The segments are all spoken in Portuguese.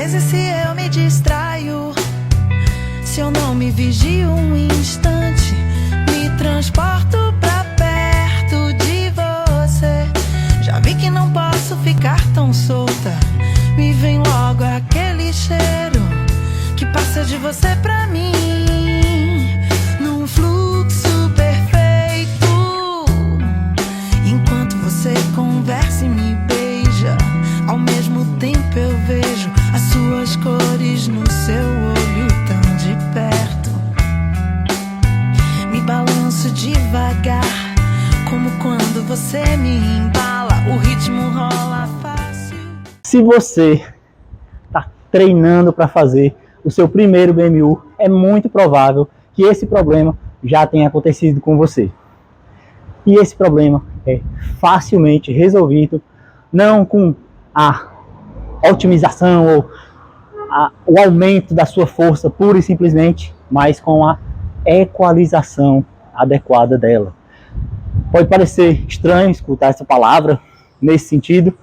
vezes se eu me distraio, se eu não me vigio um instante, me transporto pra perto de você. Já vi que não posso ficar tão solta, me vem logo aquele cheiro que passa de você pra mim, num fluxo perfeito. Enquanto você conversa e me beija, ao mesmo tempo eu vejo as suas cores no seu olho tão de perto. Me balanço devagar, como quando você me embala, o ritmo rola fácil. Se você está treinando para fazer o seu primeiro BMU, é muito provável que esse problema já tenha acontecido com você. E esse problema é facilmente resolvido, não com a otimização ou o aumento da sua força pura e simplesmente, mas com a equalização adequada dela. Pode parecer estranho escutar essa palavra nesse sentido,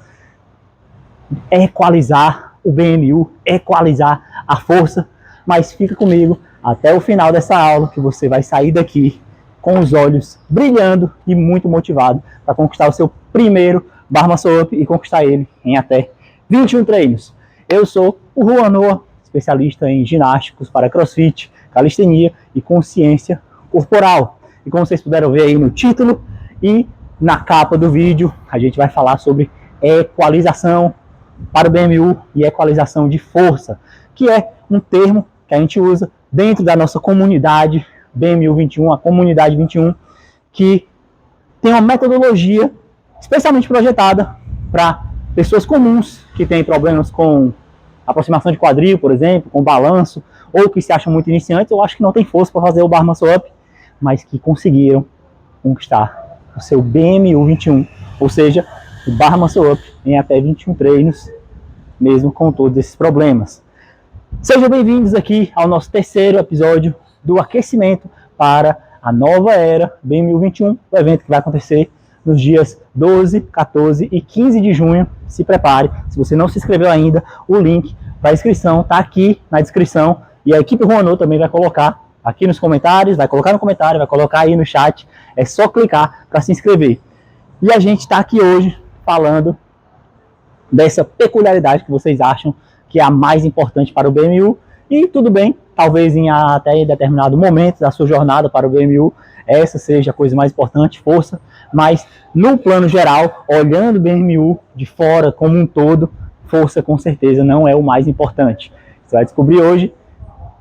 equalizar o BMU, equalizar a força, mas fica comigo até o final dessa aula que você vai sair daqui com os olhos brilhando e muito motivado para conquistar o seu primeiro Bar Muscle Up e conquistar ele em até 21 treinos. Eu sou o Juan Noah, especialista em ginásticos para crossfit, calistenia e consciência corporal. E como vocês puderam ver aí no título e na capa do vídeo, a gente vai falar sobre equalização para o BMU e equalização de força, que é um termo que a gente usa dentro da nossa comunidade BMU 21, a comunidade 21, que tem uma metodologia especialmente projetada para pessoas comuns que têm problemas com aproximação de quadril, por exemplo, com balanço, ou que se acham muito iniciantes, ou acho que não tem força para fazer o Bar Muscle Up, mas que conseguiram conquistar o seu BMU 21, ou seja, o Bar Muscle Up em até 21 treinos, mesmo com todos esses problemas. Sejam bem-vindos aqui ao nosso terceiro episódio do aquecimento para a nova era BMU 21, o evento que vai acontecer nos dias 12, 14 e 15 de junho. Se prepare, se você não se inscreveu ainda, o link para a inscrição está aqui na descrição e a equipe Juan Noah também vai colocar aqui nos comentários, vai colocar no comentário, vai colocar aí no chat, é só clicar para se inscrever. E a gente está aqui hoje falando dessa peculiaridade que vocês acham que é a mais importante para o BMU, e tudo bem, talvez até em determinado momento da sua jornada para o BMU, essa seja a coisa mais importante, força, mas no plano geral, olhando o BMU de fora como um todo, força com certeza não é o mais importante. Você vai descobrir hoje,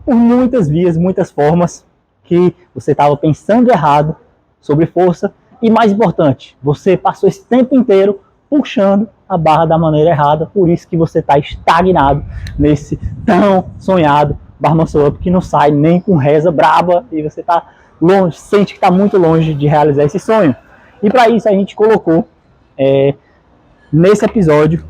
por muitas vias, muitas formas, que você estava pensando errado sobre força, e mais importante, você passou esse tempo inteiro puxando a barra da maneira errada, por isso que você está estagnado nesse tão sonhado Bar Muscle Up que não sai nem com reza braba e você está longe, sente que está muito longe de realizar esse sonho. E para isso a gente colocou nesse episódio,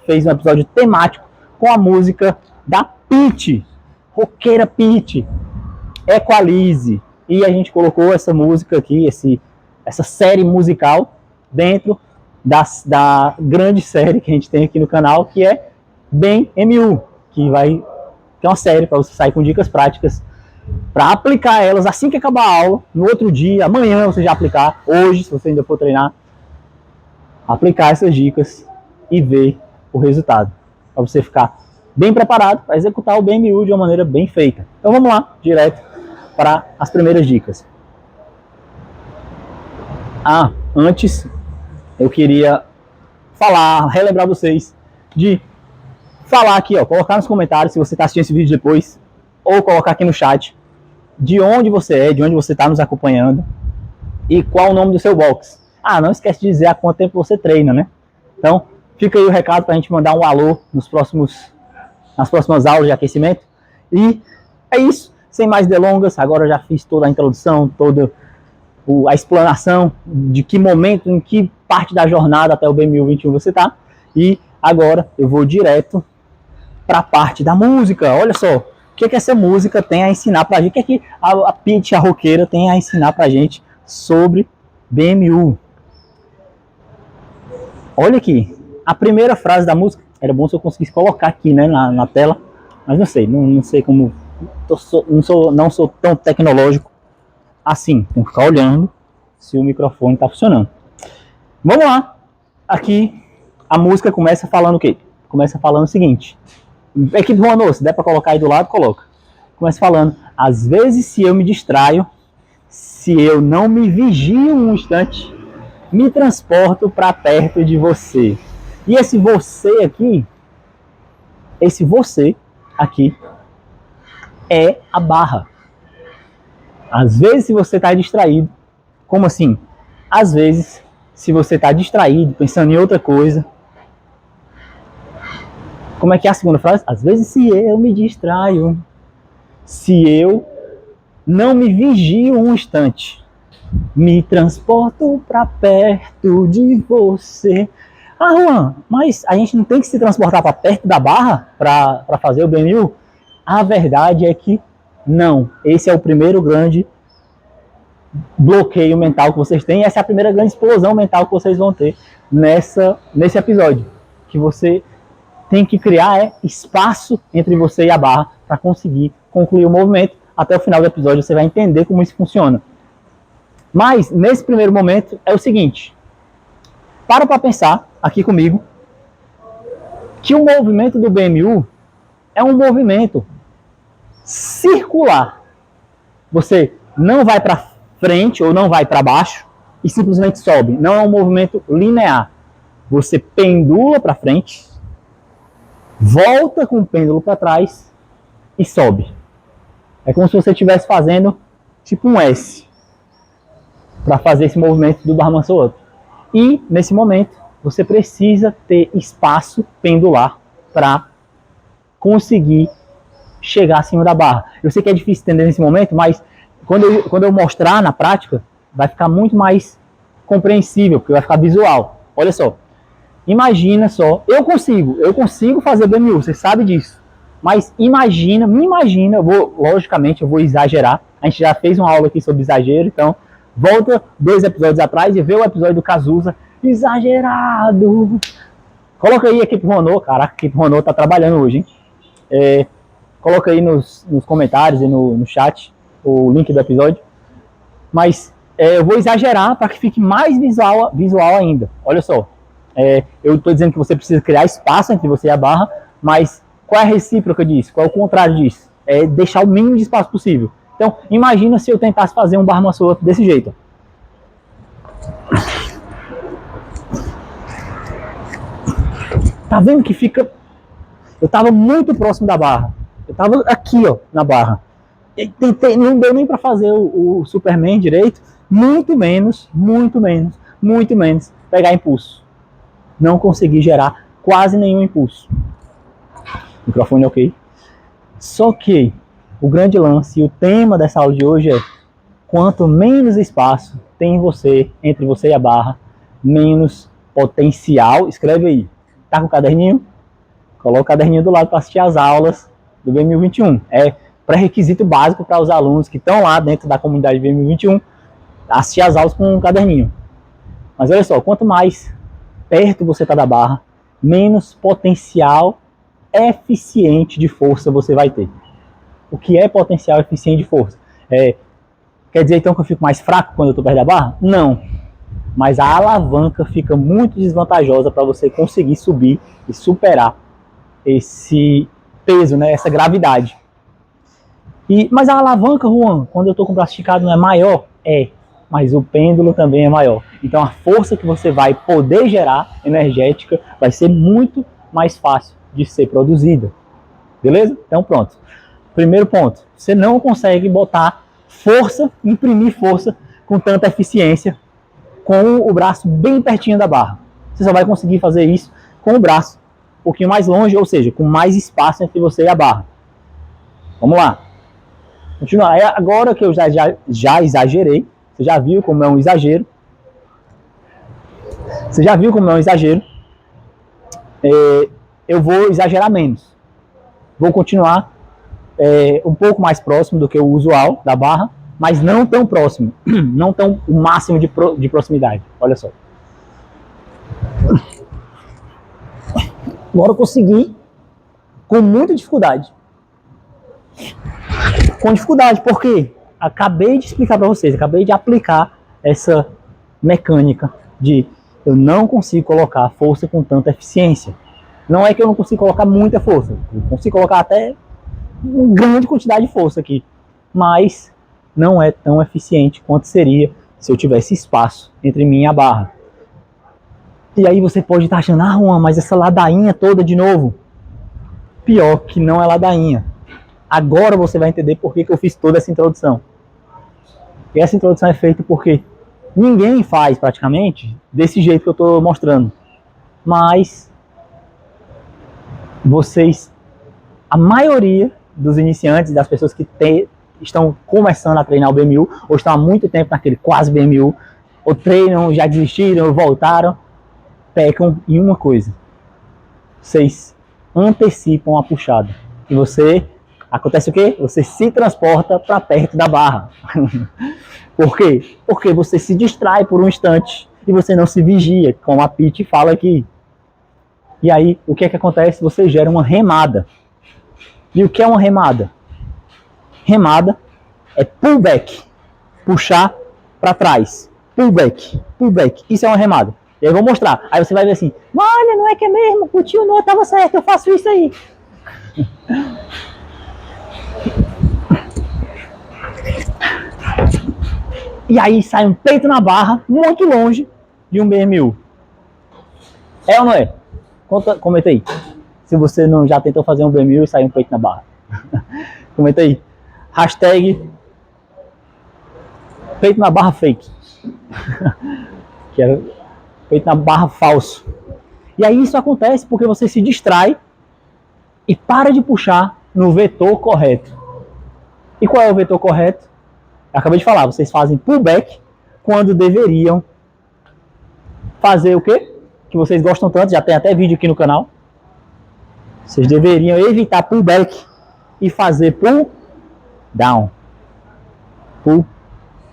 fez um episódio temático com a música da Pitty, roqueira Pitty, Equalize, e a gente colocou essa música aqui, essa série musical dentro da grande série que a gente tem aqui no canal, que é BMU, que é uma série para você sair com dicas práticas para aplicar elas assim que acabar a aula, no outro dia, amanhã você já aplicar, hoje, se você ainda for treinar, aplicar essas dicas e ver o resultado, para você ficar bem preparado para executar o BMU de uma maneira bem feita. Então vamos lá, direto para as primeiras dicas. Antes eu queria relembrar vocês de falar aqui, colocar nos comentários, se você está assistindo esse vídeo depois, ou colocar aqui no chat, de onde você é, de onde você está nos acompanhando, e qual o nome do seu box. Não esquece de dizer há quanto tempo você treina, né? Então, fica aí o recado para a gente mandar um alô nas próximas aulas de aquecimento. E é isso, sem mais delongas, agora eu já fiz toda a introdução, toda a explanação de que momento, em que parte da jornada até o BMU 21 você está. E agora eu vou direto para a parte da música. Olha só, o que essa música tem a ensinar para a gente, o que a Pitty, a roqueira, tem a ensinar para a gente sobre BMU. Olha aqui, a primeira frase da música, Era bom se eu conseguisse colocar aqui, né, na tela, mas não sei, não sei como, não sou tão tecnológico assim, tem que ficar olhando se o microfone está funcionando. Vamos lá, aqui a música começa falando o quê? Começa falando o seguinte, equipe Ronô, se der para colocar aí do lado, coloca. Começa falando, às vezes se eu me distraio, se eu não me vigio um instante, me transporto para perto de você. E esse você aqui, é a barra. Às vezes, se você está distraído, como assim? Às vezes, se você está distraído, pensando em outra coisa, como é que é a segunda frase? Às vezes, se eu me distraio, se eu não me vigio um instante, me transporto para perto de você. Ah, Juan, mas a gente não tem que se transportar para perto da barra para fazer o BMU? A verdade é que não. Esse é o primeiro grande bloqueio mental que vocês têm. Essa é a primeira grande explosão mental que vocês vão ter nesse episódio. Que você tem que criar espaço entre você e a barra para conseguir concluir o movimento. Até o final do episódio você vai entender como isso funciona. Mas, nesse primeiro momento, é o seguinte. Para pensar aqui comigo que o movimento do BMU é um movimento circular. Você não vai para frente ou não vai para baixo e simplesmente sobe. Não é um movimento linear. Você pendula para frente, volta com o pêndulo para trás e sobe. É como se você estivesse fazendo tipo um S para fazer esse movimento do barra manso outro. E nesse momento você precisa ter espaço pendular para conseguir chegar acima da barra. Eu sei que é difícil entender nesse momento, mas quando eu mostrar na prática, vai ficar muito mais compreensível, porque vai ficar visual. Olha só, imagina só, eu consigo fazer BMU, você sabe disso. Mas me imagina, logicamente eu vou exagerar. A gente já fez uma aula aqui sobre exagero, então volta 2 episódios atrás e vê o episódio do Cazuza. Exagerado! Coloca aí a equipe Ronô, caraca, a equipe Ronô tá trabalhando hoje, hein? Coloca aí nos comentários e no chat o link do episódio. Mas eu vou exagerar para que fique mais visual ainda. Olha só, eu estou dizendo que você precisa criar espaço entre você e a barra, mas qual é a recíproca disso? Qual é o contrário disso? É deixar o mínimo de espaço possível. Então, imagina se eu tentasse fazer um barra manso outro desse jeito. Tá vendo que fica... Eu estava muito próximo da barra. Eu estava aqui, ó, na barra. Não deu nem para fazer o Superman direito, muito menos pegar impulso. Não consegui gerar quase nenhum impulso. Microfone ok. Só que o grande lance e o tema dessa aula de hoje é: quanto menos espaço tem entre você e a barra, menos potencial. Escreve aí. Tá com o caderninho? Coloca o caderninho do lado para assistir as aulas do BMU 21. É pré-requisito básico para os alunos que estão lá dentro da comunidade BMU 21 assistir as aulas com um caderninho. Mas olha só, quanto mais perto você está da barra, menos potencial eficiente de força você vai ter. O que é potencial eficiente de força? Quer dizer então que eu fico mais fraco quando eu estou perto da barra? Não. Mas a alavanca fica muito desvantajosa para você conseguir subir e superar esse peso, né, essa gravidade. Mas a alavanca, Juan, quando eu estou com o braço esticado, não é maior? Mas o pêndulo também é maior. Então a força que você vai poder gerar energética vai ser muito mais fácil de ser produzida. Beleza? Então pronto. Primeiro ponto, você não consegue botar força, imprimir força com tanta eficiência com o braço bem pertinho da barra. Você só vai conseguir fazer isso com o braço um pouquinho mais longe, ou seja, com mais espaço entre você e a barra. Vamos lá. Continuar. Agora que eu já exagerei, você já viu como é um exagero. Eu vou exagerar menos. Vou continuar um pouco mais próximo do que o usual da barra, mas não tão próximo. Não tão o máximo de proximidade. Olha só. Agora eu consegui com muita dificuldade. Com dificuldade, porque acabei de explicar para vocês, acabei de aplicar essa mecânica de eu não consigo colocar força com tanta eficiência. Não é que eu não consigo colocar muita força, eu consigo colocar até uma grande quantidade de força aqui, mas não é tão eficiente quanto seria se eu tivesse espaço entre mim e a barra. E aí você pode estar achando, ah, Juan, mas essa ladainha toda de novo. Pior que não é ladainha. Agora você vai entender por que eu fiz toda essa introdução. E essa introdução é feita porque ninguém faz praticamente desse jeito que eu estou mostrando. Mas vocês, a maioria dos iniciantes, das pessoas que estão começando a treinar o BMU, ou estão há muito tempo naquele quase BMU, ou treinam, já desistiram, ou voltaram, pecam em uma coisa. Vocês antecipam a puxada. E acontece o quê? Você se transporta para perto da barra. Por quê? Porque você se distrai por um instante e você não se vigia, como a Pete fala aqui. E aí, o que é que acontece? Você gera uma remada. E o que é uma remada? Remada é pullback. Puxar para trás. Pullback. Pullback. Isso é uma remada. E aí eu vou mostrar. Aí você vai ver assim, olha, não é que é mesmo? O tio não estava certo, eu faço isso aí. E aí sai um peito na barra, muito longe de um BMU. É ou não é? Comenta aí. Se você não já tentou fazer um BMU e sair um peito na barra. Comenta aí. Hashtag peito na barra fake. Que é peito na barra falso. E aí isso acontece porque você se distrai e para de puxar no vetor correto. E qual é o vetor correto? Eu acabei de falar, vocês fazem pullback quando deveriam fazer o quê? Que vocês gostam tanto, já tem até vídeo aqui no canal. Vocês deveriam evitar pullback e fazer pull down. Pull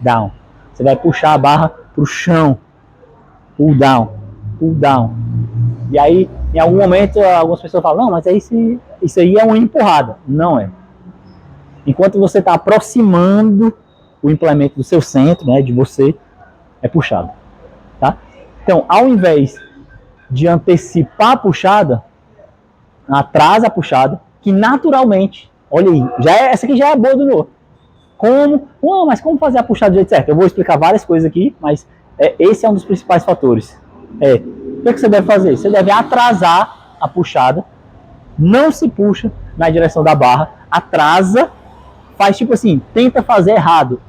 down. Você vai puxar a barra para o chão. Pull down. Pull down. E aí, em algum momento, algumas pessoas falam, não, mas isso aí é uma empurrada. Não é. Enquanto você está aproximando o implemento do seu centro, né, de você, é puxado. Tá? Então, ao invés de antecipar a puxada, atrasa a puxada, que naturalmente, olha aí, essa aqui já é boa do novo. Mas como fazer a puxada do jeito certo? Eu vou explicar várias coisas aqui, mas esse é um dos principais fatores. O que você deve fazer? Você deve atrasar a puxada, não se puxa na direção da barra, atrasa, faz tipo assim, tenta fazer errado.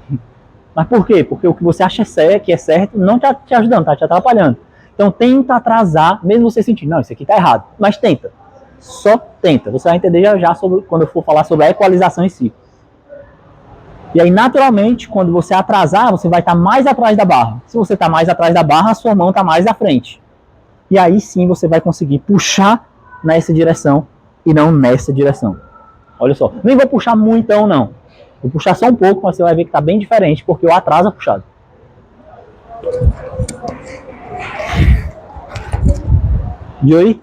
Mas por quê? Porque o que você acha que é certo não está te ajudando, está te atrapalhando. Então tenta atrasar, mesmo você sentindo, não, isso aqui está errado, mas tenta. Só tenta. Você vai entender já quando eu for falar sobre a equalização em si. E aí, naturalmente, quando você atrasar, você vai estar mais atrás da barra. Se você está mais atrás da barra, a sua mão está mais à frente. E aí sim você vai conseguir puxar nessa direção e não nessa direção. Olha só. Nem vou puxar muitão, não. Vou puxar só um pouco, mas você vai ver que está bem diferente, porque eu atraso a puxada. Viu aí?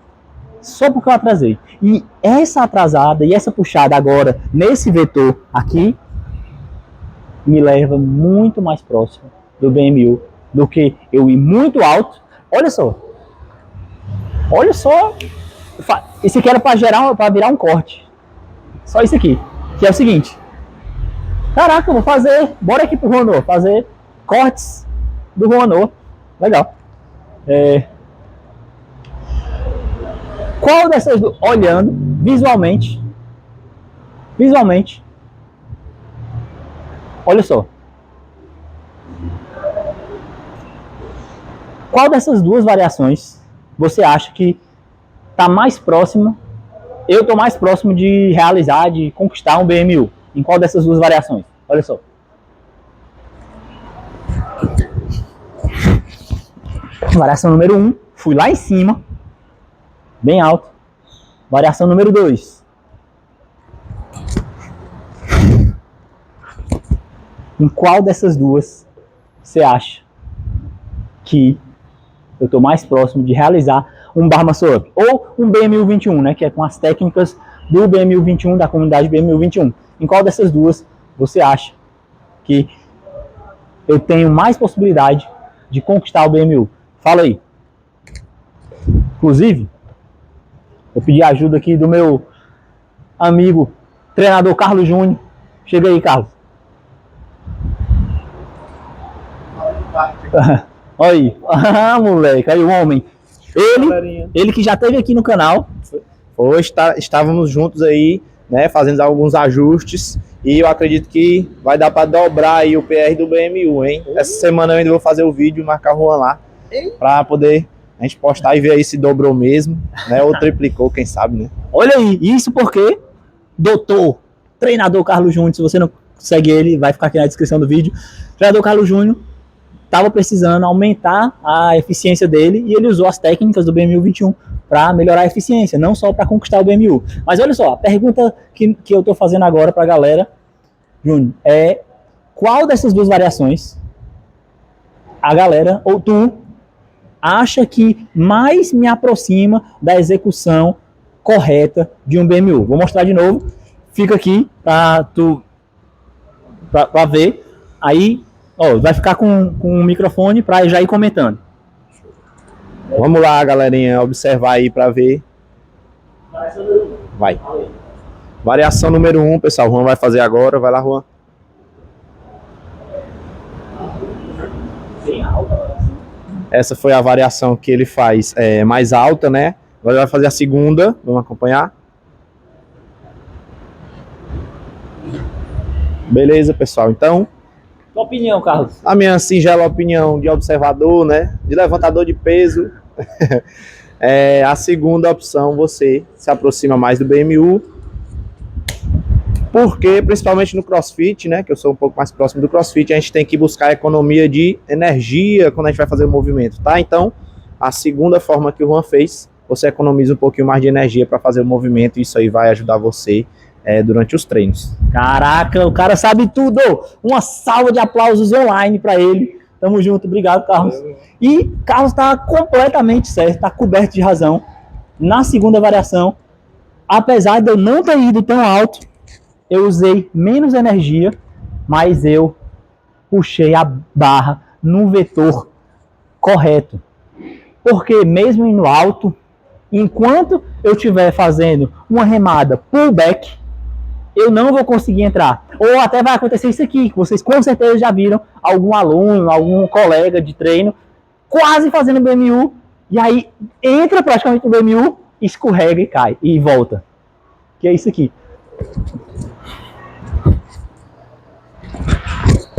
Só porque eu atrasei. E essa atrasada e essa puxada agora, nesse vetor aqui, me leva muito mais próximo do BMU do que eu ir muito alto. Olha só. Olha só. Isso aqui era para virar um corte. Só isso aqui. Que é o seguinte. Caraca, eu vou fazer. Bora aqui pro Ronô. Fazer cortes do Ronô. Legal. Qual dessas duas? Olhando visualmente. Olha só. Qual dessas duas variações você acha que está mais próximo? Eu estou mais próximo de realizar, de conquistar um BMU. Em qual dessas duas variações? Olha só. Variação número 1, fui lá em cima, bem alto. Variação número 2. Em qual dessas duas você acha que eu estou mais próximo de realizar um bar muscle up, ou um BMU 21, né, que é com as técnicas do BMU 21, da comunidade BMU 21. Em qual dessas duas você acha que eu tenho mais possibilidade de conquistar o BMU? Fala aí. Inclusive, vou pedir ajuda aqui do meu amigo, treinador Carlos Júnior. Chega aí, Carlos. Olha aí. Ah, moleque, aí o homem. Ele que já esteve aqui no canal. Hoje estávamos juntos aí, né, fazendo alguns ajustes. E eu acredito que vai dar para dobrar aí o PR do BMU, hein? Essa semana eu ainda vou fazer o vídeo, marcar o Juan lá, para poder a gente postar e ver aí se dobrou mesmo, né? Ou triplicou, quem sabe, né? Olha aí, isso porque doutor, treinador Carlos Júnior, se você não segue ele, vai ficar aqui na descrição do vídeo. Treinador Carlos Júnior estava precisando aumentar a eficiência dele e ele usou as técnicas do BMU 21 para melhorar a eficiência, não só para conquistar o BMU. Mas olha só, a pergunta que eu estou fazendo agora para a galera, Júnior, é qual dessas duas variações a galera, ou tu, acha que mais me aproxima da execução correta de um BMU? Vou mostrar de novo, fica aqui para ver, aí ó, vai ficar com o microfone para já ir comentando. Vamos lá, galerinha, observar aí para ver. Vai. Variação número 1, pessoal. O Juan vai fazer agora. Vai lá, Juan. Essa foi a variação que ele faz mais alta, né? Agora ele vai fazer a segunda. Vamos acompanhar. Beleza, pessoal. Então, Tua opinião, Carlos? a minha singela opinião de observador, né? De levantador de peso. A segunda opção, você se aproxima mais do BMU. Porque, principalmente no CrossFit, né? Que eu sou um pouco mais próximo do CrossFit, a gente tem que buscar economia de energia quando a gente vai fazer o movimento, tá? Então, a segunda forma que o Juan fez, você economiza um pouquinho mais de energia para fazer o movimento, e isso aí vai ajudar você durante os treinos. Caraca, o cara sabe tudo! Uma salva de aplausos online para ele. Tamo junto, obrigado, Carlos. E Carlos está completamente certo, está coberto de razão. Na segunda variação, apesar de eu não ter ido tão alto, eu usei menos energia, mas eu puxei a barra no vetor correto. Porque mesmo indo alto, enquanto eu estiver fazendo uma remada pullback, eu não vou conseguir entrar. Ou até vai acontecer isso aqui, que vocês com certeza já viram algum aluno, algum colega de treino quase fazendo BMU, e aí entra praticamente no BMU, escorrega e cai, e volta. Que é isso aqui.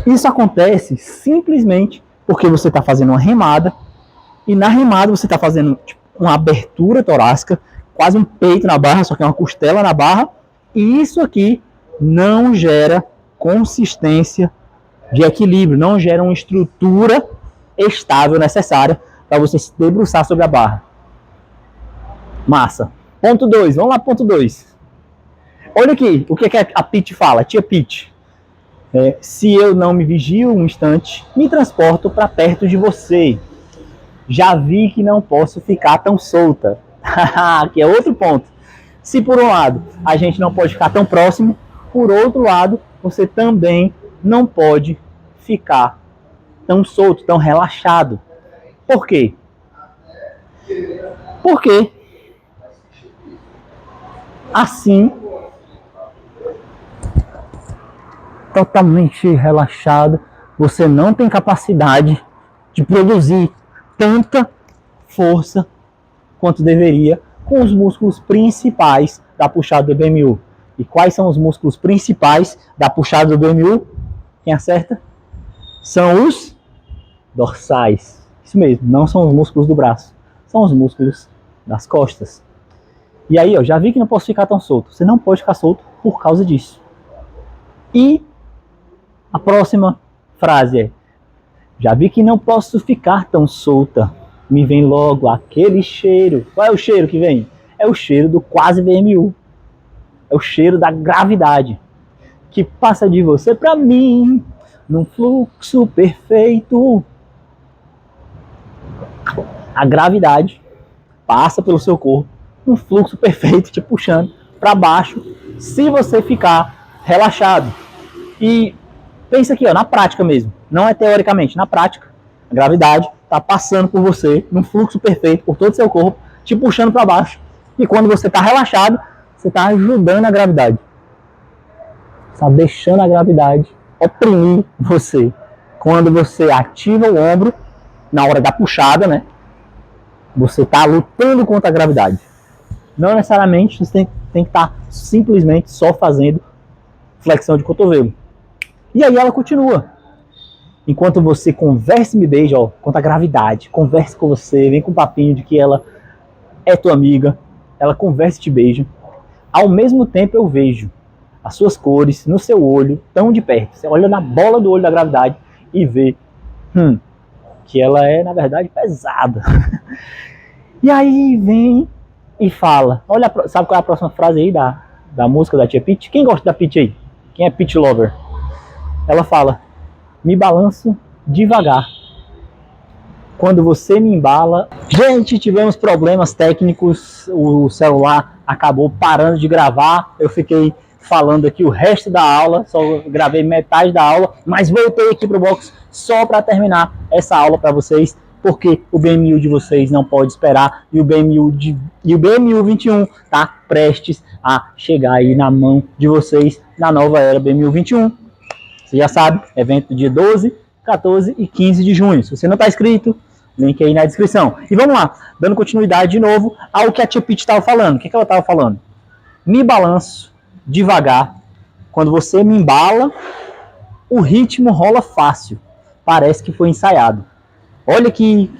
Isso acontece simplesmente porque você está fazendo uma remada, e na remada você está fazendo tipo, uma abertura torácica, quase um peito na barra, só que é uma costela na barra, e isso aqui não gera consistência de equilíbrio, não gera uma estrutura estável necessária para você se debruçar sobre a barra. Massa. Ponto 2, vamos lá, ponto 2. Olha aqui, o que a Pete fala, tia Pete. Se eu não me vigio um instante, me transporto para perto de você. Já vi que não posso ficar tão solta. Que é outro ponto. Se por um lado a gente não pode ficar tão próximo, por outro lado você também não pode ficar tão solto, tão relaxado. Por quê? Porque assim, totalmente relaxado, você não tem capacidade de produzir tanta força quanto deveria com os músculos principais da puxada do BMU. E quais são os músculos principais da puxada do BMU? Quem acerta? São os dorsais. Isso mesmo, não são os músculos do braço, são os músculos das costas. E aí, ó, já vi que não posso ficar tão solto. Você não pode ficar solto por causa disso. E a próxima frase é: já vi que não posso ficar tão solta. Me vem logo aquele cheiro. Qual é o cheiro que vem? É o cheiro do quase BMU. É o cheiro da gravidade, que passa de você para mim, num fluxo perfeito. A gravidade passa pelo seu corpo, um fluxo perfeito te puxando para baixo, se você ficar relaxado. E pensa aqui, ó, na prática mesmo, não é teoricamente, na prática, a gravidade está passando por você num fluxo perfeito por todo o seu corpo, te puxando para baixo. E quando você está relaxado, você está ajudando a gravidade. Está deixando a gravidade oprimir você. Quando você ativa o ombro, na hora da puxada, né? Você está lutando contra a gravidade. Não necessariamente você tem que estar simplesmente só fazendo flexão de cotovelo. E aí ela continua. Enquanto você conversa e me beija, ó, contra a gravidade, conversa com você, vem com um papinho de que ela é tua amiga, ela conversa e te beija. Ao mesmo tempo eu vejo as suas cores no seu olho tão de perto. Você olha na bola do olho da gravidade e vê que ela é, na verdade, pesada. E aí vem e fala. Olha, sabe qual é a próxima frase aí da música da Tia Pitty? Quem gosta da Pitty aí? Quem é Pitty Lover? Ela fala: me balanço devagar. Quando você me embala... Gente, tivemos problemas técnicos. O celular acabou parando de gravar. Eu fiquei falando aqui o resto da aula. Só gravei metade da aula. Mas voltei aqui pro box só para terminar essa aula para vocês. Porque o BMU de vocês não pode esperar. E o BMU 21 tá prestes a chegar aí na mão de vocês na nova era BMU 21. Você já sabe, evento dia 12, 14 e 15 de junho. Se você não está inscrito, link aí na descrição. E vamos lá, dando continuidade de novo ao que a Tia Pitty estava falando. O que ela estava falando? Me balanço devagar. Quando você me embala, o ritmo rola fácil. Parece que foi ensaiado. Olha que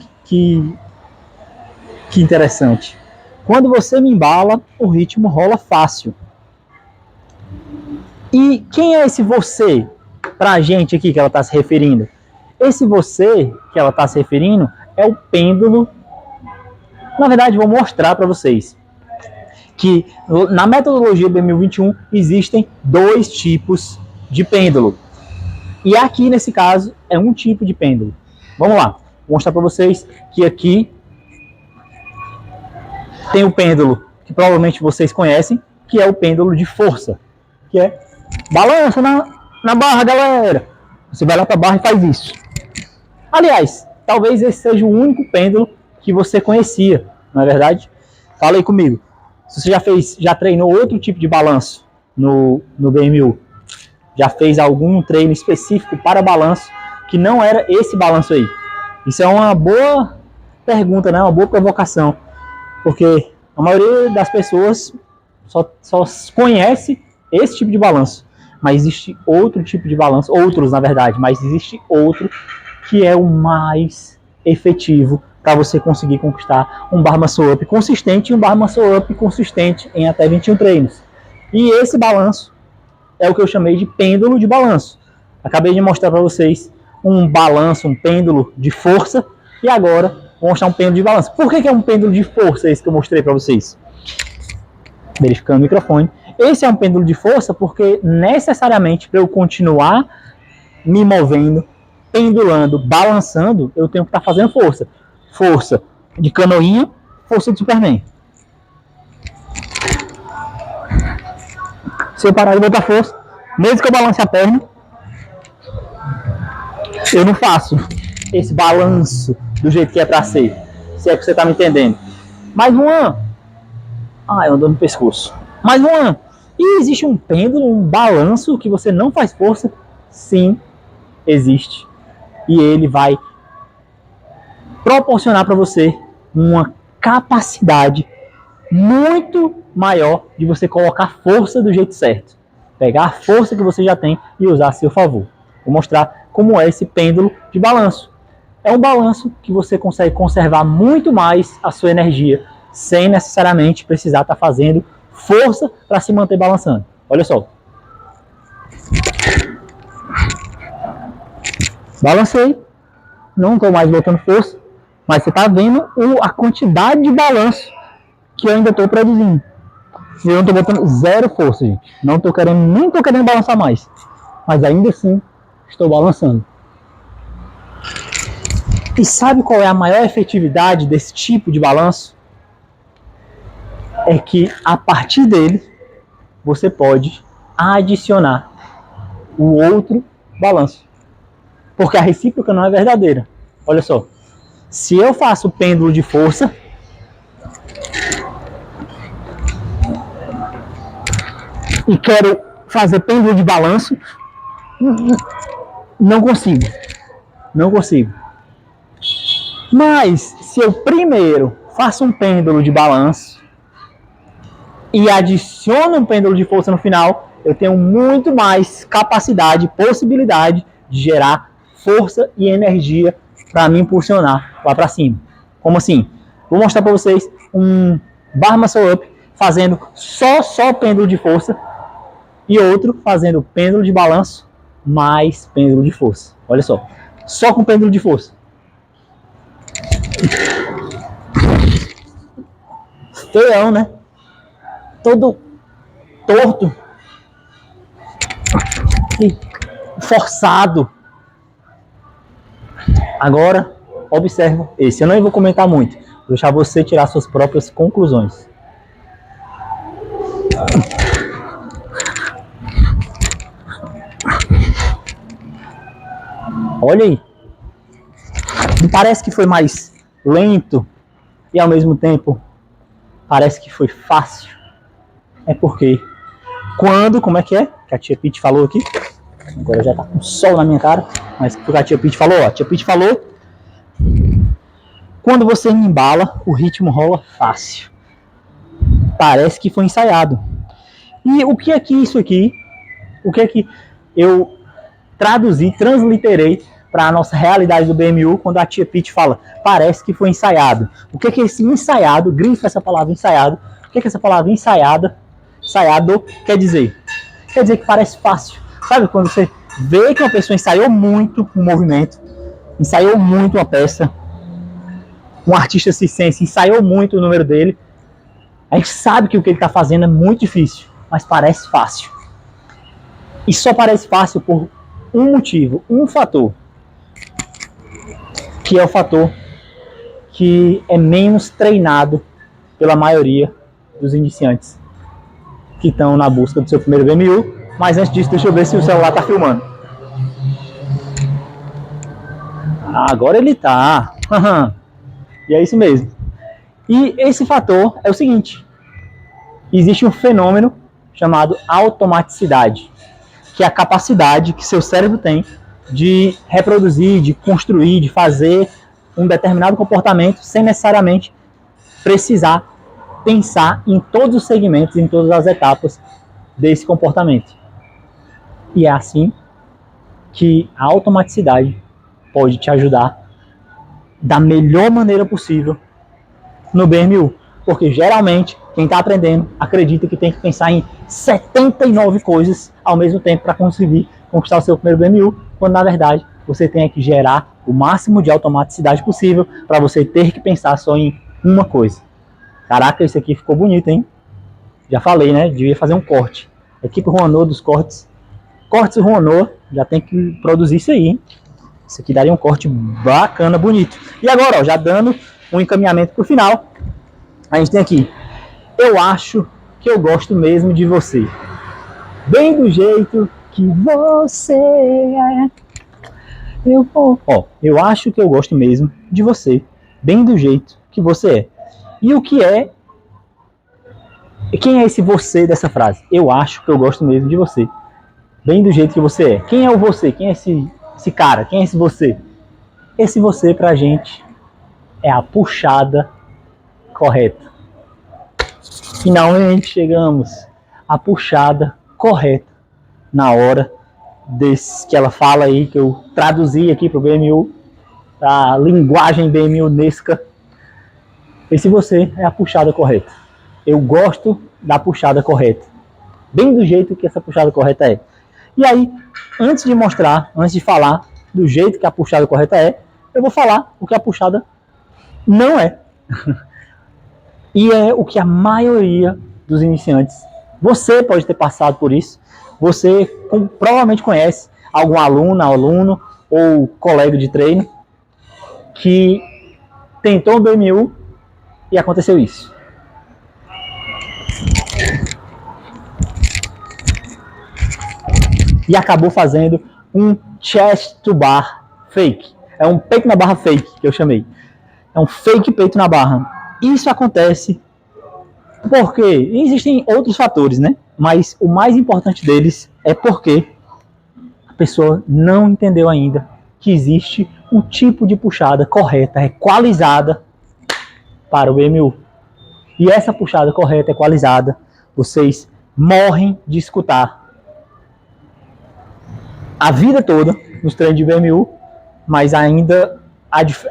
interessante. Quando você me embala, o ritmo rola fácil. E quem é esse você? Pra gente aqui que ela está se referindo. Esse você que ela está se referindo é o pêndulo. Na verdade, vou mostrar para vocês que na metodologia BMU 21 existem dois tipos de pêndulo. E aqui, nesse caso, é um tipo de pêndulo. Vamos lá. Vou mostrar para vocês que aqui tem o pêndulo que provavelmente vocês conhecem, que é o pêndulo de força. Que é balança na barra, galera. Você vai lá para a barra e faz isso. Aliás, talvez esse seja o único pêndulo que você conhecia, não é verdade? Fala aí comigo. Se você já treinou outro tipo de balanço no BMU, já fez algum treino específico para balanço que não era esse balanço aí? Isso é uma boa pergunta, né? Uma boa provocação. Porque a maioria das pessoas só conhece esse tipo de balanço. Mas existe outro tipo de balanço, outros na verdade, mas existe outro que é o mais efetivo para você conseguir conquistar um bar muscle up consistente e um bar muscle up consistente em até 21 treinos. E esse balanço é o que eu chamei de pêndulo de balanço. Acabei de mostrar para vocês um balanço, um pêndulo de força, e agora vou mostrar um pêndulo de balanço. Por que é um pêndulo de força esse que eu mostrei para vocês? Verificando o microfone. Esse é um pêndulo de força porque necessariamente para eu continuar me movendo, pendulando, balançando, eu tenho que estar fazendo força. Força de canoinha, força de Superman. Se eu parar de botar força, mesmo que eu balance a perna, eu não faço esse balanço do jeito que é para ser. Se é que você está me entendendo. Mais uma. Eu ando no pescoço. Mais uma. E existe um pêndulo, um balanço que você não faz força? Sim, existe. E ele vai proporcionar para você uma capacidade muito maior de você colocar força do jeito certo. Pegar a força que você já tem e usar a seu favor. Vou mostrar como é esse pêndulo de balanço. É um balanço que você consegue conservar muito mais a sua energia, sem necessariamente precisar estar fazendo força para se manter balançando. Olha só. Balancei. Não estou mais botando força. Mas você está vendo a quantidade de balanço que eu ainda estou produzindo. E eu não estou botando zero força, gente. Nem estou querendo balançar mais. Mas ainda assim, estou balançando. E sabe qual é a maior efetividade desse tipo de balanço? é que a partir dele você pode adicionar o outro balanço. Porque a recíproca não é verdadeira. Olha só. Se eu faço pêndulo de força, e quero fazer pêndulo de balanço, não consigo. Não consigo. Mas se eu primeiro faço um pêndulo de balanço e adiciono um pêndulo de força no final, eu tenho muito mais capacidade, possibilidade de gerar força e energia para me impulsionar lá para cima. Como assim? Vou mostrar para vocês um bar muscle up fazendo só pêndulo de força e outro fazendo pêndulo de balanço mais pêndulo de força. Olha só com pêndulo de força. Feião, né? Todo torto e forçado. Agora, observa esse. Eu não vou comentar muito. Vou deixar você tirar suas próprias conclusões. Olha aí. Não parece que foi mais lento e ao mesmo tempo parece que foi fácil? É porque como é que é? Que a tia Pete falou aqui. Agora já tá com sol na minha cara, mas o que a tia Pete falou, ó. A tia Pete falou: quando você me embala, o ritmo rola fácil. Parece que foi ensaiado. E o que é que isso aqui, o que é que eu transliterei para a nossa realidade do BMU quando a tia Pete fala, parece que foi ensaiado. O que é esse ensaiado, grifa essa palavra ensaiado, o que é essa palavra ensaiado quer dizer? Quer dizer que parece fácil. Sabe quando você vê que uma pessoa ensaiou muito um movimento, ensaiou muito uma peça, um artista circense ensaiou muito o número dele, a gente sabe que o que ele está fazendo é muito difícil, mas parece fácil. E só parece fácil por um motivo, um fator, que é o fator que é menos treinado pela maioria dos iniciantes que estão na busca do seu primeiro BMU. Mas antes disso, deixa eu ver se o celular está filmando. Agora ele tá. E é isso mesmo. E esse fator é o seguinte: existe um fenômeno chamado automaticidade, que é a capacidade que seu cérebro tem de reproduzir, de construir, de fazer um determinado comportamento sem necessariamente precisar pensar em todos os segmentos, em todas as etapas desse comportamento. E é assim que a automaticidade pode te ajudar da melhor maneira possível no BMU. Porque geralmente quem está aprendendo acredita que tem que pensar em 79 coisas ao mesmo tempo para conseguir conquistar o seu primeiro BMU, quando na verdade você tem que gerar o máximo de automaticidade possível para você ter que pensar só em uma coisa. Caraca, isso aqui ficou bonito, hein? Já falei, né? Devia fazer um corte. Equipe Rouaneau dos cortes. Cortes Rouaneau, já tem que produzir isso aí, hein? Isso aqui daria um corte bacana, bonito. E agora, ó, já dando um encaminhamento para o final, a gente tem aqui: eu acho que eu gosto mesmo de você, bem do jeito que você é. Eu acho que eu gosto mesmo de você, bem do jeito que você é. E o que é? Quem é esse você dessa frase? Eu acho que eu gosto mesmo de você, bem do jeito que você é. Quem é o você? Quem é esse cara? Quem é esse você? Esse você pra gente é a puxada correta. Finalmente chegamos à puxada correta na hora desse que ela fala aí, que eu traduzi aqui pro BMU, a linguagem BMU-nesca. Esse você é a puxada correta. Eu gosto da puxada correta, bem do jeito que essa puxada correta é. E aí, antes de falar do jeito que a puxada correta é, eu vou falar o que a puxada não é. E é o que a maioria dos iniciantes, você pode ter passado por isso, você provavelmente conhece algum aluno ou colega de treino que tentou o BMU e aconteceu isso. e acabou fazendo um chest to bar fake. É um peito na barra fake, que eu chamei. É um fake peito na barra. Isso acontece porque existem outros fatores, né? Mas o mais importante deles é porque a pessoa não entendeu ainda que existe um tipo de puxada correta, equalizada para o BMU. E essa puxada correta, equalizada, vocês morrem de escutar a vida toda nos treinos de BMU, mas ainda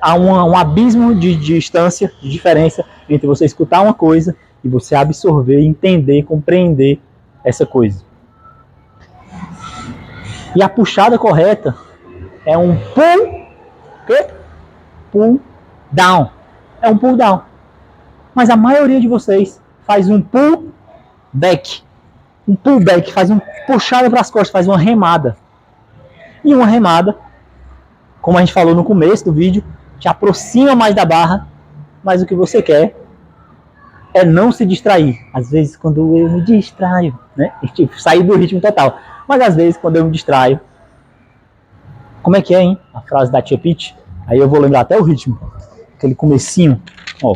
há um abismo de distância, de diferença entre você escutar uma coisa e você absorver, entender, compreender essa coisa. E a puxada correta é um pull down. É um pull down. Mas a maioria de vocês faz um pull back. Um pull back, faz uma puxada para as costas, faz uma remada. E uma remada, como a gente falou no começo do vídeo, te aproxima mais da barra, mas o que você quer é não se distrair. Às vezes, quando eu me distraio, né? Sair do ritmo total. Mas às vezes, quando eu me distraio, como é que é, hein? A frase da Tia Pete. Aí eu vou lembrar até o ritmo. Aquele comecinho. Ó.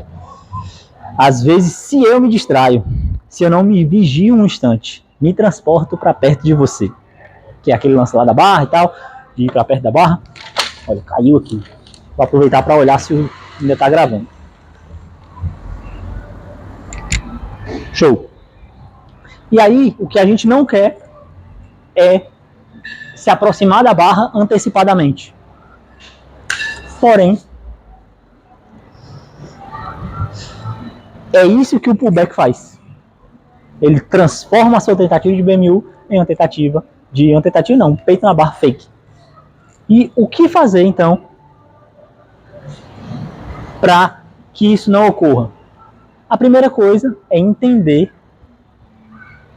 Às vezes, se eu me distraio, se eu não me vigio um instante, me transporto para perto de você. Que é aquele lance lá da barra e tal, de ir para perto da barra. Olha, caiu aqui. Vou aproveitar para olhar se ainda está gravando. Show. E aí, o que a gente não quer é se aproximar da barra antecipadamente. Porém, é isso que o pullback faz. Ele transforma a sua tentativa de BMU em uma tentativa peito na barra fake. E o que fazer, então, para que isso não ocorra? A primeira coisa é entender,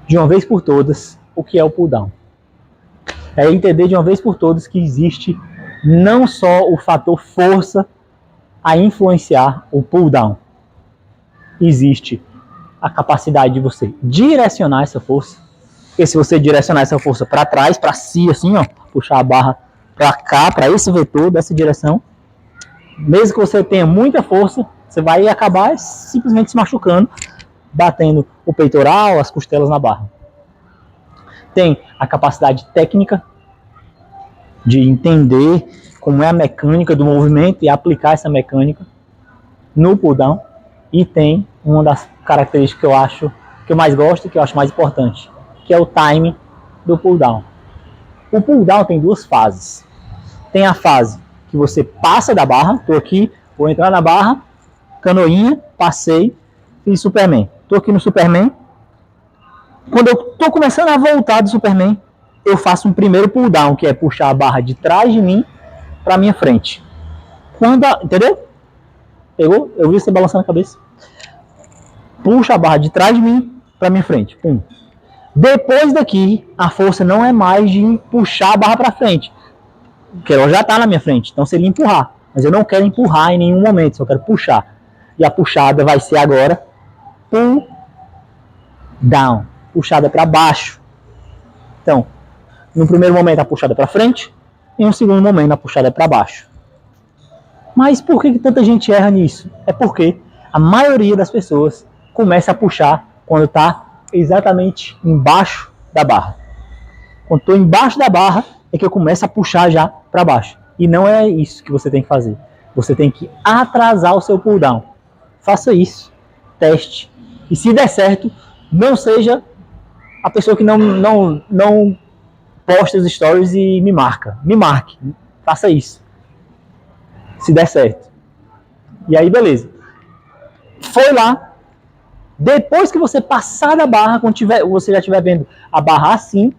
de uma vez por todas, o que é o pull down. É entender de uma vez por todas que existe não só o fator força a influenciar o pull down. Existe a capacidade de você direcionar essa força. Porque se você direcionar essa força para trás, para si, assim, ó, puxar a barra para cá, para esse vetor, dessa direção, mesmo que você tenha muita força, você vai acabar simplesmente se machucando, batendo o peitoral, as costelas na barra. Tem a capacidade técnica de entender como é a mecânica do movimento e aplicar essa mecânica no pull down. E tem uma das características que eu acho que eu mais gosto e que eu acho mais importante, que é o time do pull down. O pull down tem duas fases. Tem a fase que você passa da barra, estou aqui, vou entrar na barra, canoinha, passei, fiz Superman. Estou aqui no Superman. Quando eu estou começando a voltar do Superman, eu faço um primeiro pull down, que é puxar a barra de trás de mim para minha frente. Entendeu? Pegou? Eu vi você balançando a cabeça. Puxa a barra de trás de mim para minha frente. Pum. Depois daqui, a força não é mais de puxar a barra para frente. Porque ela já está na minha frente, então seria empurrar. Mas eu não quero empurrar em nenhum momento, só quero puxar. E a puxada vai ser agora pull down. Puxada para baixo. Então, no primeiro momento a puxada para frente, e no segundo momento a puxada para baixo. Mas por que tanta gente erra nisso? É porque a maioria das pessoas começa a puxar quando está exatamente embaixo da barra. Quando estou embaixo da barra é que eu começo a puxar já para baixo. E não é isso que você tem que fazer. Você tem que atrasar o seu pull down. Faça isso, teste. E se der certo, não seja a pessoa que não posta os stories e me marca. Me marque. Faça isso. Se der certo. E aí, beleza. Foi lá. Depois que você passar da barra, quando você já estiver vendo a barra assim,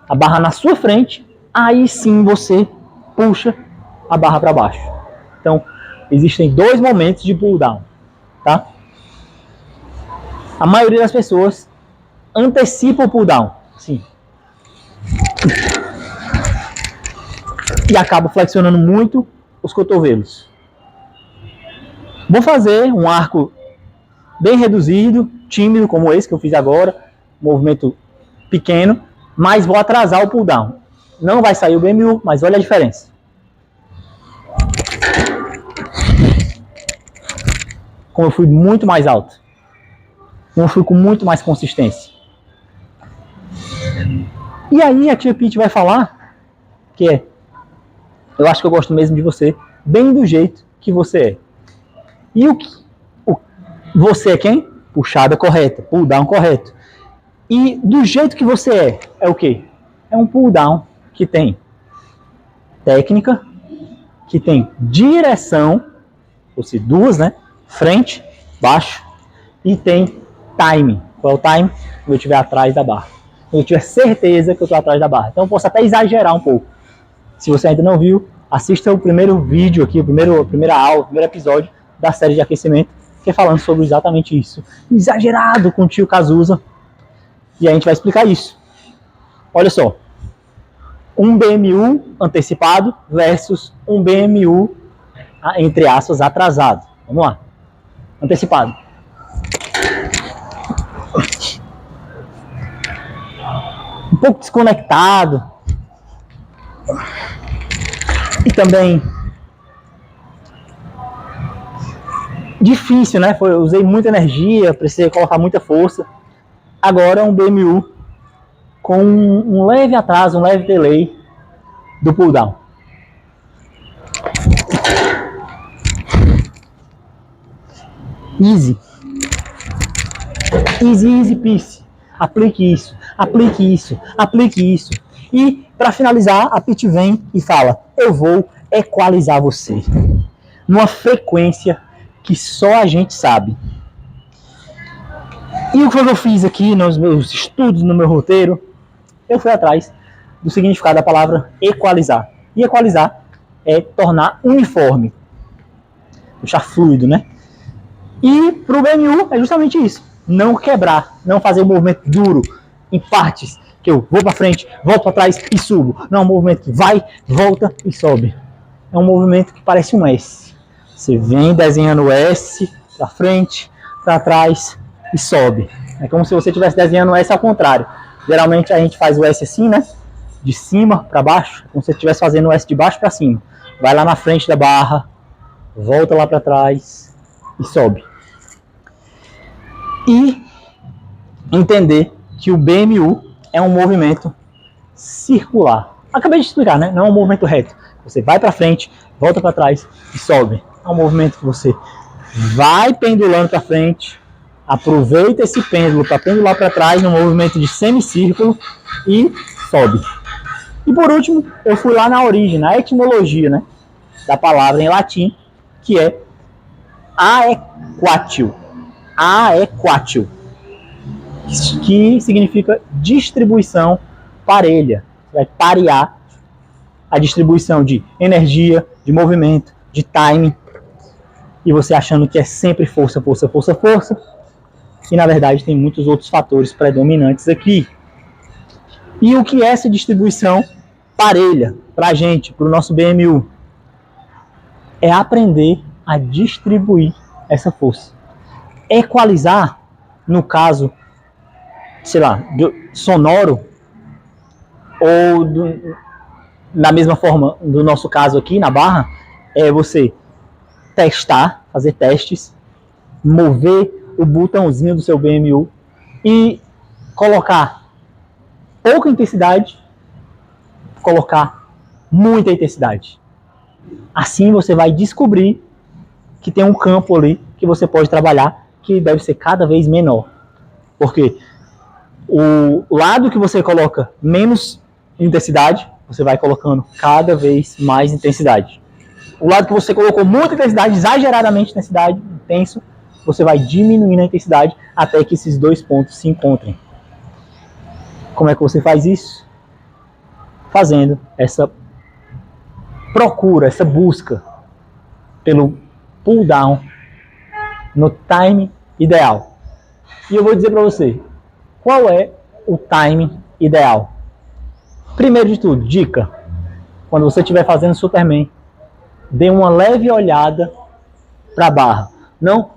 a barra na sua frente, aí sim você puxa a barra para baixo. Então, existem dois momentos de pull down, tá? A maioria das pessoas antecipa o pull down, sim. E acaba flexionando muito os cotovelos. Vou fazer um arco bem reduzido, tímido, como esse que eu fiz agora, movimento pequeno, mas vou atrasar o pull down. Não vai sair o BMU, mas olha a diferença. Como eu fui muito mais alto. Como eu fui com muito mais consistência. E aí a tia Pete vai falar que é, eu acho que eu gosto mesmo de você, bem do jeito que você é. E você é quem? Puxada correta, pull down correto. E do jeito que você é o quê? É um pull down que tem técnica, que tem direção, ou seja, duas, né? Frente, baixo, e tem time. Qual é o time? Quando eu estiver atrás da barra. Quando eu tiver certeza que eu estou atrás da barra. Então eu posso até exagerar um pouco. Se você ainda não viu, assista o primeiro vídeo aqui, a primeira aula, o primeiro episódio da série de aquecimento, que é falando sobre exatamente isso. Exagerado com o tio Cazuza. E a gente vai explicar isso. Olha só. Um BMU antecipado versus um BMU, entre aspas, atrasado. Vamos lá. Antecipado. Um pouco desconectado. E também difícil, né? Eu usei muita energia, precisei colocar muita força. Agora um BMU com um leve atraso, um leve delay do pull down. Easy. Easy peasy. Aplique isso, aplique isso, aplique isso. E, para finalizar, a Pete vem e fala, eu vou equalizar você. Numa frequência que só a gente sabe. E o que eu fiz aqui nos meus estudos, no meu roteiro, eu fui atrás do significado da palavra equalizar. E equalizar é tornar uniforme. Deixar fluido, né? E para o BMU é justamente isso. Não quebrar, não fazer um movimento duro, em partes, que eu vou para frente, volto para trás e subo. Não é um movimento que vai, volta e sobe. É um movimento que parece um S. Você vem desenhando o S para frente, para trás e sobe. É como se você estivesse desenhando o S ao contrário. Geralmente a gente faz o S assim, né? De cima para baixo, como se você estivesse fazendo o S de baixo para cima. Vai lá na frente da barra, volta lá para trás e sobe. E entender que o BMU é um movimento circular. Acabei de explicar, né? Não é um movimento reto. Você vai para frente, volta para trás e sobe. É um movimento que você vai pendulando para frente, aproveita esse pêndulo para pendular para trás no movimento de semicírculo e sobe. E por último, eu fui lá na origem, na etimologia, né, da palavra em latim, que é aequatio. Aequatio, que significa distribuição parelha. Vai parear a distribuição de energia, de movimento, de time. E você achando que é sempre força, força, força, força. E na verdade tem muitos outros fatores predominantes aqui. E o que é essa distribuição parelha para a gente, para o nosso BMU? É aprender a distribuir essa força. Equalizar, no caso, sei lá, sonoro, ou da mesma forma do nosso caso aqui na barra, é você testar, fazer testes, mover o botãozinho do seu BMU e colocar pouca intensidade, colocar muita intensidade. Assim você vai descobrir que tem um campo ali que você pode trabalhar que deve ser cada vez menor. Porque o lado que você coloca menos intensidade, você vai colocando cada vez mais intensidade. O lado que você colocou muita intensidade, exageradamente intenso, você vai diminuindo a intensidade até que esses dois pontos se encontrem. Como é que você faz isso? Fazendo essa procura, essa busca pelo pull down no time ideal. E eu vou dizer para você, qual é o time ideal? Primeiro de tudo, dica, quando você estiver fazendo Superman, dê uma leve olhada para a barra. Não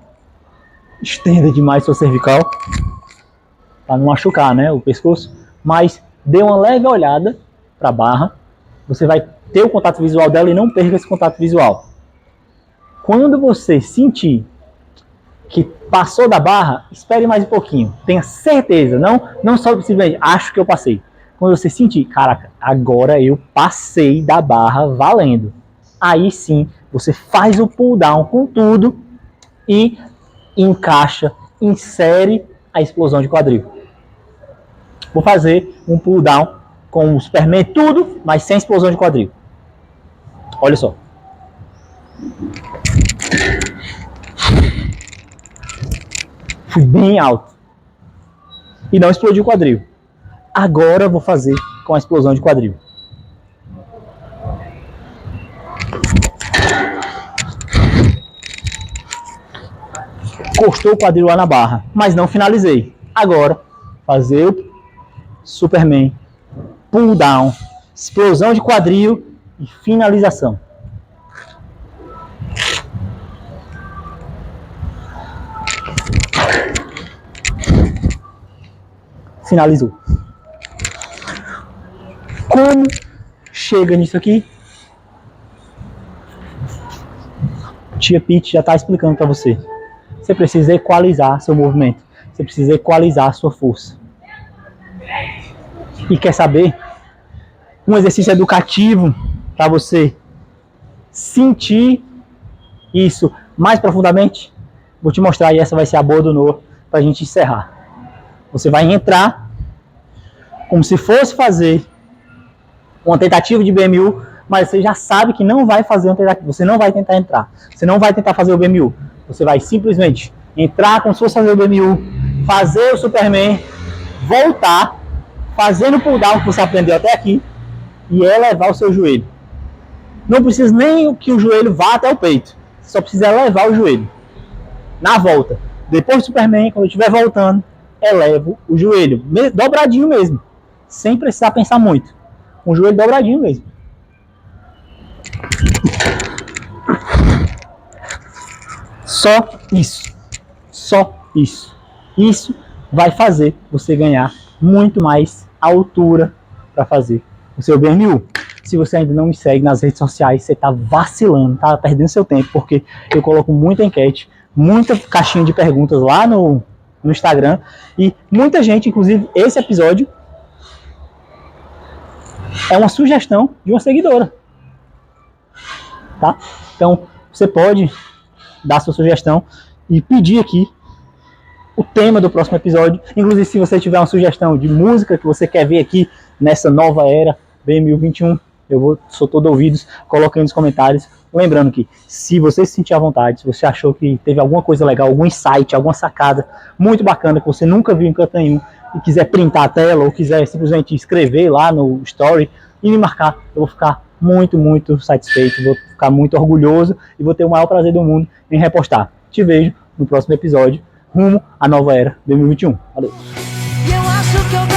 estenda demais sua cervical, para não machucar, né, o pescoço, mas dê uma leve olhada para a barra, você vai ter o contato visual dela e não perca esse contato visual. Quando você sentir que passou da barra, espere mais um pouquinho, tenha certeza, não só simplesmente acho que eu passei. Quando você sentir, caraca, agora eu passei da barra valendo, aí sim você faz o pull down com tudo e encaixa, insere a explosão de quadril. Vou fazer um pull down com o Superman tudo, mas sem explosão de quadril. Olha só. Fui bem alto. E não explodiu o quadril. Agora vou fazer com a explosão de quadril. Encostou o quadril lá na barra, mas não finalizei. Agora, fazer o Superman, pull down, explosão de quadril e finalização. Finalizou. Como chega nisso aqui? Tia Pete já está explicando para você. Você precisa equalizar seu movimento. Você precisa equalizar a sua força. E quer saber? Um exercício educativo para você sentir isso mais profundamente? Vou te mostrar e essa vai ser a boa do Noah para a gente encerrar. Você vai entrar como se fosse fazer uma tentativa de BMU, mas você já sabe que não vai fazer uma tentativa. Você não vai tentar entrar. Você não vai tentar fazer o BMU. Você vai simplesmente entrar como se fosse fazer o BMU, fazer o Superman, voltar, fazendo o pull down que você aprendeu até aqui e elevar o seu joelho. Não precisa nem que o joelho vá até o peito. Você só precisa elevar o joelho. Na volta. Depois do Superman, quando eu estiver voltando, elevo o joelho. Dobradinho mesmo. Sem precisar pensar muito. Com o joelho dobradinho mesmo. Só isso. Só isso. Isso vai fazer você ganhar muito mais altura para fazer o seu BMU. Se você ainda não me segue nas redes sociais, você está vacilando, está perdendo seu tempo, porque eu coloco muita enquete, muita caixinha de perguntas lá no Instagram, e muita gente, inclusive esse episódio, é uma sugestão de uma seguidora. Tá? Então, você pode dar sua sugestão e pedir aqui o tema do próximo episódio. Inclusive, se você tiver uma sugestão de música que você quer ver aqui nessa nova era BMU 21, sou todo ouvidos, coloque aí nos comentários. Lembrando que, se você se sentir à vontade, se você achou que teve alguma coisa legal, algum insight, alguma sacada muito bacana que você nunca viu em canto nenhum e quiser printar a tela ou quiser simplesmente escrever lá no story e me marcar, eu vou ficar muito, muito satisfeito, vou ficar muito orgulhoso e vou ter o maior prazer do mundo em repostar. Te vejo no próximo episódio, rumo à nova era 2021. Valeu! E eu acho que eu